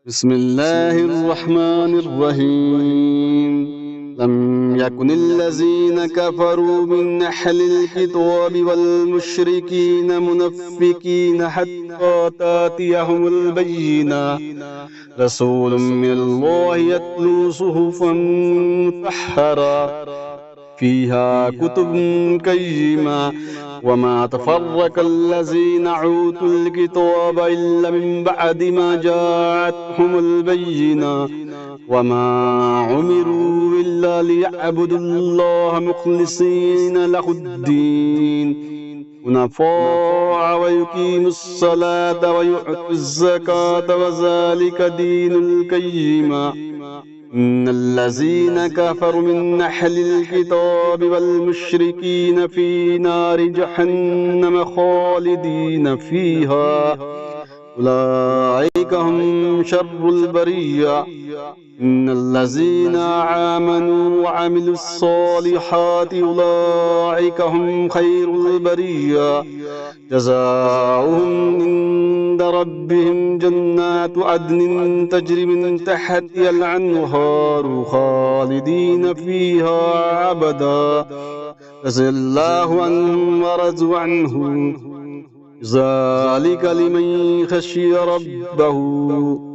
बिस्मिल्लाहिर्रहमानिर्रहीम। लम यकुनिल्लज़ीन कफ़रू मिन अहलिल किताबि वल मुश्रिकीन मुनफ़्फ़िकीन हत्ता तातियहुमुल बय्यिना रसूलुम मिनल्लाहि यत्लू सुहुफ़न मुतहहरा फ़ीहा कुतुबुन क़य्यिमा वमा तफ़र्रक़ल्लज़ीना ऊतुल किताब इल्ला मिन बअदि मा जाअतहुमुल बय्यिना वमा उमिरू इल्ला लियअबुदुल्लाह मुख़लिसीन लहुद्दीन हुनफ़ाअ व युक़ीमुस्सलात व यु'तुज़्ज़कात व ज़ालिक दीनुल क़य्यिमा। इन्नल्लज़ीन कफ़रू मिन अहलिल किताबि वल मुश्रिकीन फ़ी नारि जहन्नम ख़ालिदीन फ़ीहा उलाइका हुम शर्रुल बरिय्या। इन्नल्लज़ीना आमनू व अमिलुस्सालिहाति उलाइका हुम खैरुल बरिय्या। जज़ाउहुम इंद रब्बिहिम जन्नातु अदनिन तजरी मिन तहतिहल अन्हारु खालिदीन फ़ीहा अबदा रज़ियल्लाहु अन्हुम व रज़ू अन्हु ज़ालिका लिमन ख़शिय रब्बहु।